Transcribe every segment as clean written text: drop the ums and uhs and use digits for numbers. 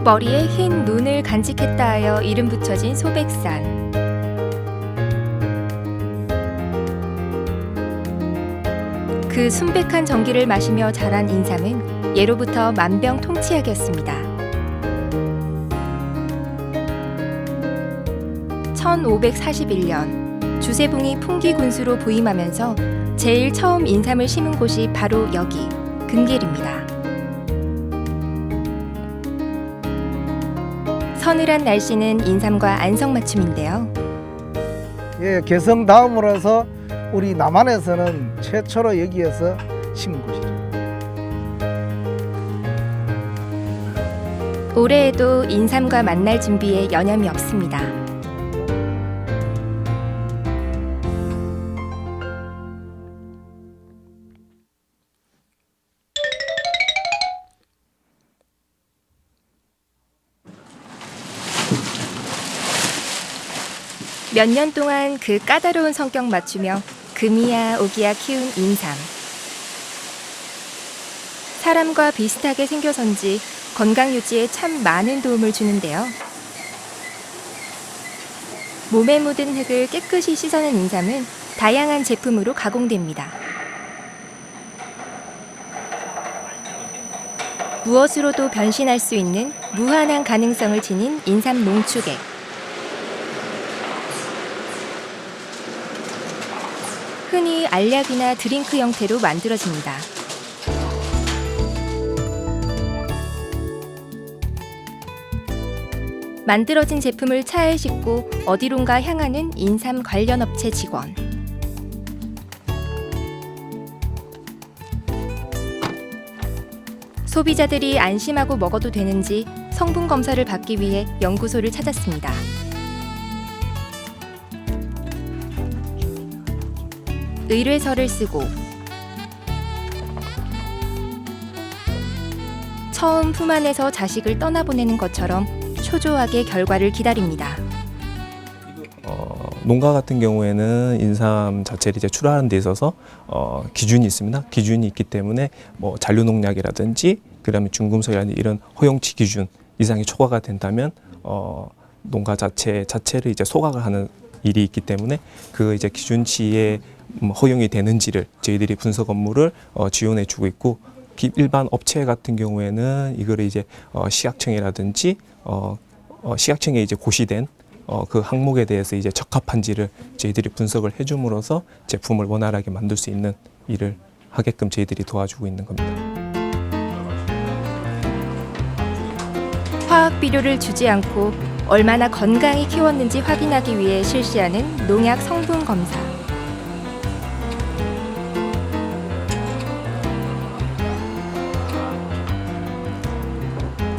머리에 흰 눈을 간직했다 하여 이름 붙여진 소백산. 그 순백한 정기를 마시며 자란 인삼은 예로부터 만병통치약이었습니다. 1541년 주세붕이 풍기군수로 부임하면서 제일 처음 인삼을 심은 곳이 바로 여기 금길입니다. 서늘한 날씨는 인삼과 안성맞춤인데요. 예, 개성 다음으로서 우리 남한에서는 최초로 여기에서 심은 곳이죠. 올해에도 인삼과 만날 준비에 여념이 없습니다. 몇 년 동안 그 까다로운 성격 맞추며 금이야 오기야 키운 인삼. 사람과 비슷하게 생겨서인지 건강 유지에 참 많은 도움을 주는데요. 몸에 묻은 흙을 깨끗이 씻어낸 인삼은 다양한 제품으로 가공됩니다. 무엇으로도 변신할 수 있는 무한한 가능성을 지닌 인삼 농축액. 흔히 알약이나 드링크 형태로 만들어집니다. 만들어진 제품을 차에 싣고 어디론가 향하는 인삼 관련 업체 직원. 소비자들이 안심하고 먹어도 되는지 성분 검사를 받기 위해 연구소를 찾았습니다. 의뢰서를 쓰고 처음 품 안에서 자식을 떠나보내는 것처럼 초조하게 결과를 기다립니다. 농가 같은 경우에는 인삼 자체를 이제 출하하는 데 있어서 기준이 있습니다. 기준이 있기 때문에 뭐 잔류농약이라든지 그다음에 중금속이라든지 이런 허용치 기준 이상이 초과가 된다면 농가 자체를 이제 소각을 하는 일이 있기 때문에 그 이제 기준치에 허용이 되는지를 저희들이 분석 업무를 지원해주고 있고, 일반 업체 같은 경우에는 이거를 이제 시각청이라든지 시각청에 이제 고시된 그 항목에 대해서 이제 적합한지를 저희들이 분석을 해줌으로써 제품을 원활하게 만들 수 있는 일을 하게끔 저희들이 도와주고 있는 겁니다. 화학 비료를 주지 않고 얼마나 건강히 키웠는지 확인하기 위해 실시하는 농약 성분 검사.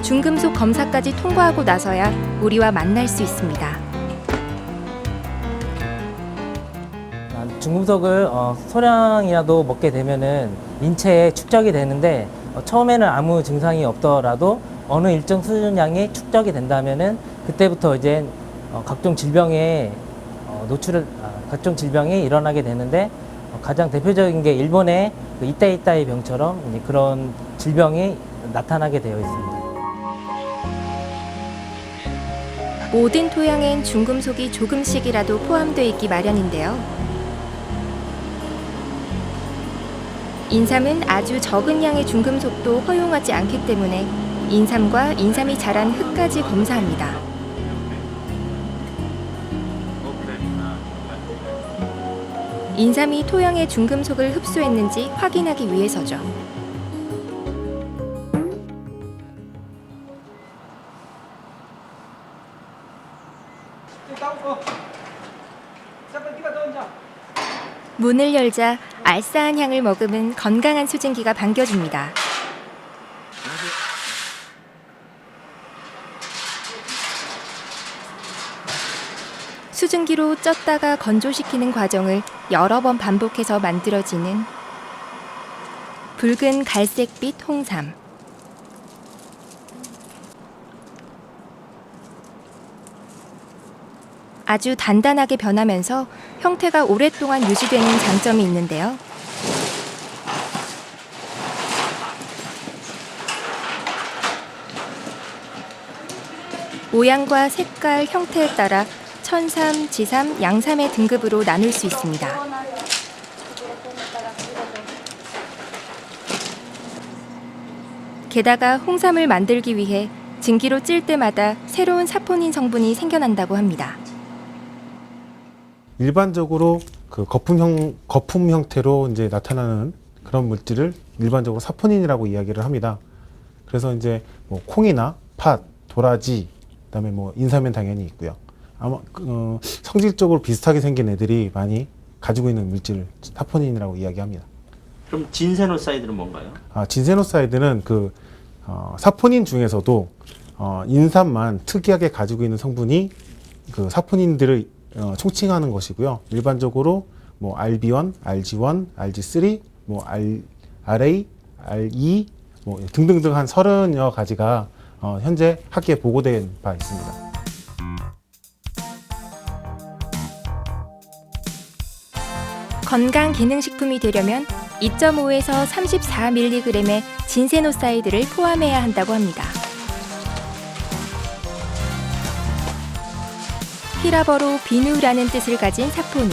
중금속 검사까지 통과하고 나서야 우리와 만날 수 있습니다. 중금속을 소량이라도 먹게 되면은 인체에 축적이 되는데 처음에는 아무 증상이 없더라도 어느 일정 수준량이 축적이 된다면은 그때부터 이제 각종 질병에 각종 질병이 일어나게 되는데 가장 대표적인 게 일본의 그 이따이따이 병처럼 이제 그런 질병이 나타나게 되어 있습니다. 모든 토양엔 중금속이 조금씩이라도 포함되어 있기 마련인데요. 인삼은 아주 적은 양의 중금속도 허용하지 않기 때문에 인삼과 인삼이 자란 흙까지 검사합니다. 인삼이 토양의 중금속을 흡수했는지 확인하기 위해서죠. 문을 열자 알싸한 향을 머금은 건강한 수증기가 반겨줍니다. 풍기로 쪘다가 건조시키는 과정을 여러 번 반복해서 만들어지는 붉은 갈색빛 홍삼. 아주 단단하게 변하면서 형태가 오랫동안 유지되는 장점이 있는데요. 모양과 색깔, 형태에 따라 천삼, 지삼, 양삼의 등급으로 나눌 수 있습니다. 게다가 홍삼을 만들기 위해 증기로 찔 때마다 새로운 사포닌 성분이 생겨난다고 합니다. 일반적으로 그 거품 형태로 이제 나타나는 그런 물질을 일반적으로 사포닌이라고 이야기를 합니다. 그래서 이제 뭐 콩이나 팥, 도라지, 그다음에 뭐 인삼엔 당연히 있고요. 아마 성질적으로 비슷하게 생긴 애들이 많이 가지고 있는 물질 사포닌이라고 이야기합니다. 그럼 진세노사이드는 뭔가요? 진세노사이드는 사포닌 중에서도 인삼만 특이하게 가지고 있는 성분이 그 사포닌들을 총칭하는 것이고요. 일반적으로 뭐 RB1, RG1, RG3, 뭐 RA, RE 뭐 등등등 한 30여 가지가 현재 학계에 보고된 바 있습니다. 건강기능식품이 되려면 2.5에서 34mg의 진세노사이드를 포함해야 한다고 합니다. 히라버로 비누라는 뜻을 가진 사포닌.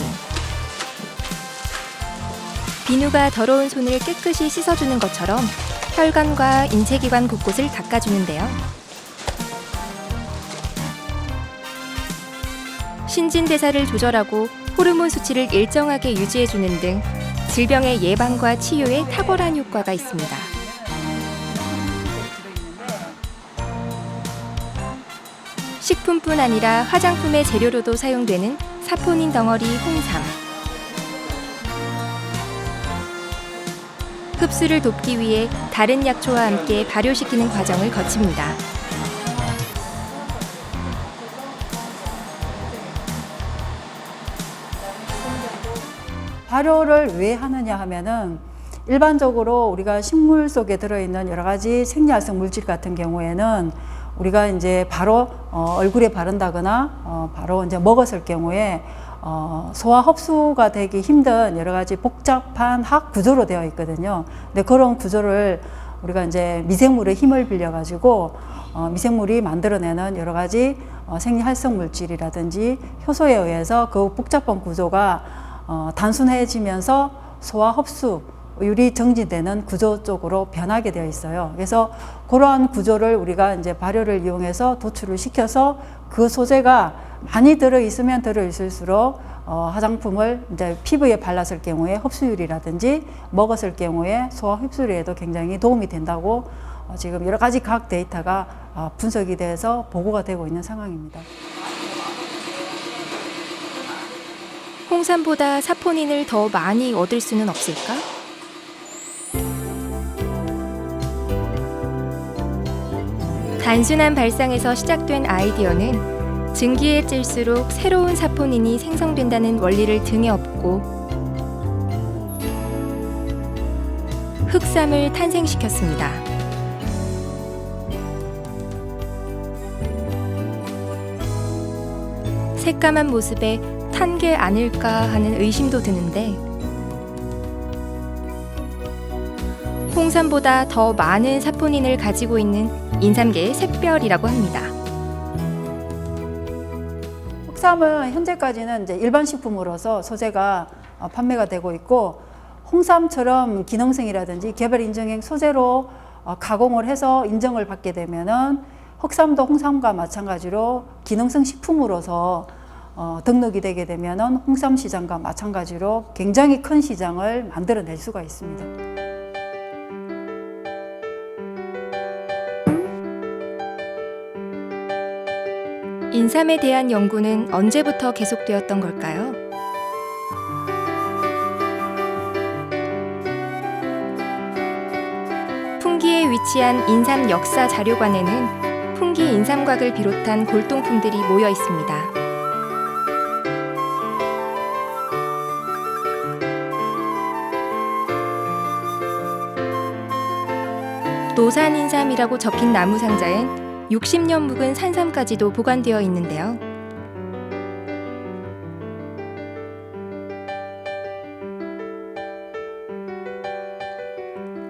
비누가 더러운 손을 깨끗이 씻어주는 것처럼 혈관과 인체기관 곳곳을 닦아주는데요. 신진대사를 조절하고 호르몬 수치를 일정하게 유지해주는 등 질병의 예방과 치유에 탁월한 효과가 있습니다. 식품뿐 아니라 화장품의 재료로도 사용되는 사포닌 덩어리 홍삼. 흡수를 돕기 위해 다른 약초와 함께 발효시키는 과정을 거칩니다. 발효를 왜 하느냐 하면은 일반적으로 우리가 식물 속에 들어있는 여러 가지 생리활성 물질 같은 경우에는 우리가 이제 바로 얼굴에 바른다거나 바로 이제 먹었을 경우에 소화 흡수가 되기 힘든 여러 가지 복잡한 학 구조로 되어 있거든요. 근데 그런 구조를 우리가 이제 미생물의 힘을 빌려 가지고 미생물이 만들어내는 여러 가지 생리활성 물질이라든지 효소에 의해서 그 복잡한 구조가 단순해지면서 소화 흡수율이 정지되는 구조 쪽으로 변하게 되어 있어요. 그래서 그러한 구조를 우리가 이제 발효를 이용해서 도출을 시켜서 그 소재가 많이 들어 있으면 들어 있을수록 화장품을 이제 피부에 발랐을 경우에 흡수율이라든지 먹었을 경우에 소화 흡수율에도 굉장히 도움이 된다고 지금 여러 가지 과학 데이터가 분석이 돼서 보고가 되고 있는 상황입니다. 홍삼보다 사포닌을 더 많이 얻을 수는 없을까? 단순한 발상에서 시작된 아이디어는 증기에 찔수록 새로운 사포닌이 생성된다는 원리를 등에 업고 흑삼을 탄생시켰습니다. 새까만 모습에 탄 게 아닐까 하는 의심도 드는데 홍삼보다 더 많은 사포닌을 가지고 있는 인삼계의 샛별이라고 합니다. 홍삼은 현재까지는 이제 일반 식품으로서 소재가 판매가 되고 있고 홍삼처럼 기능성이라든지 개발 인증형 소재로 가공을 해서 인정을 받게 되면은 흑삼도 홍삼과 마찬가지로 기능성 식품으로서 등록이 되게 되면은 홍삼 시장과 마찬가지로 굉장히 큰 시장을 만들어낼 수가 있습니다. 인삼에 대한 연구는 언제부터 계속되었던 걸까요? 풍기에 위치한 인삼 역사 자료관에는 풍기 인삼곽을 비롯한 골동품들이 모여 있습니다. 노산 인삼이라고 적힌 나무 상자엔 60년 묵은 산삼까지도 보관되어 있는데요.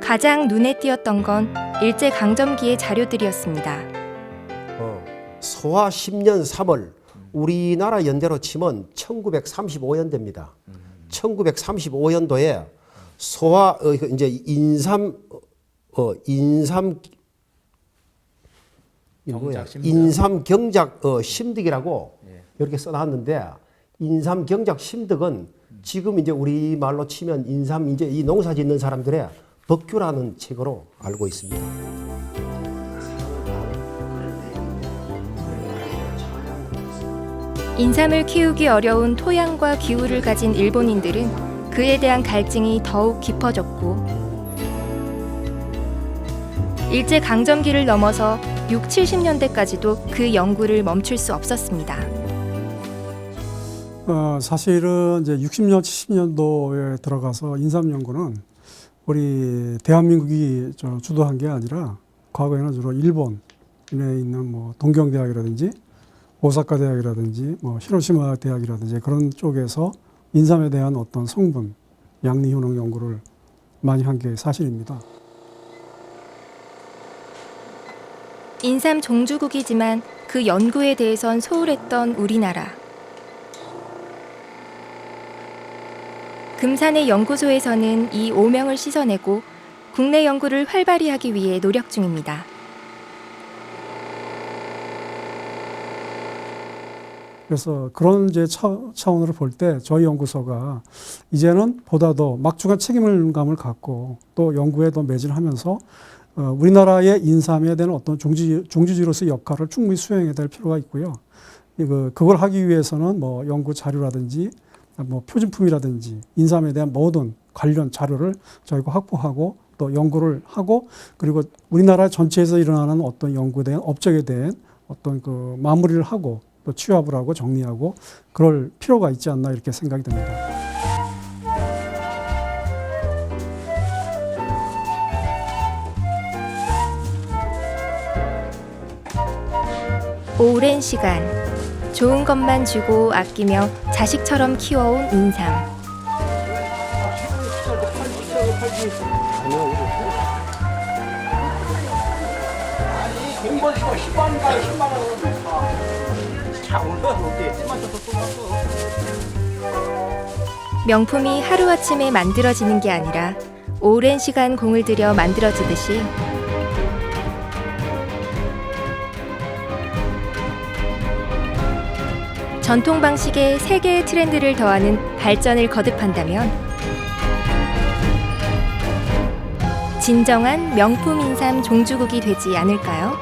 가장 눈에 띄었던 건 일제강점기의 자료들이었습니다. 소화 10년 3월 우리나라 연대로 치면 1935년도입니다. 1935년도에 소화 이제 인삼 경작 심득이라고 이렇게 써놨는데 인삼 경작 심득은 지금 이제 우리 말로 치면 인삼 이제 이 농사 짓는 사람들의 법규라는 책으로 알고 있습니다. 인삼을 키우기 어려운 토양과 기후를 가진 일본인들은 그에 대한 갈증이 더욱 깊어졌고 일제강점기를 넘어서 6, 70년대까지도 그 연구를 멈출 수 없었습니다. 사실은 이제 60년, 70년도에 들어가서 인삼 연구는 우리 대한민국이 주도한 게 아니라 과거에는 주로 일본에 있는 뭐 동경대학이라든지 오사카 대학이라든지 뭐 히로시마 대학이라든지 그런 쪽에서 인삼에 대한 어떤 성분, 양리 효능 연구를 많이 한 게 사실입니다. 인삼 종주국이지만 그 연구에 대해선 소홀했던 우리나라. 금산의 연구소에서는 이 오명을 씻어내고 국내 연구를 활발히 하기 위해 노력 중입니다. 그래서 그런 이제 차원으로 볼 때 저희 연구소가 이제는 보다 더 막중한 책임감을 갖고 또 연구에 더 매진하면서 우리나라의 인삼에 대한 어떤 종주지로서의 역할을 충분히 수행해야 될 필요가 있고요. 그걸 하기 위해서는 뭐 연구 자료라든지 뭐 표준품이라든지 인삼에 대한 모든 관련 자료를 저희가 확보하고 또 연구를 하고 그리고 우리나라 전체에서 일어나는 어떤 연구에 대한 업적에 대한 어떤 그 마무리를 하고 또 취합을 하고 정리하고 그럴 필요가 있지 않나 이렇게 생각이 됩니다. 오랜 시간 좋은 것만 주고 아끼며 자식처럼 키워온 인삼. 명품이 하루아침에 만들어지는 게 아니라 오랜 시간 공을 들여 만들어지듯이 전통 방식에 세계의 트렌드를 더하는 발전을 거듭한다면 진정한 명품 인삼 종주국이 되지 않을까요?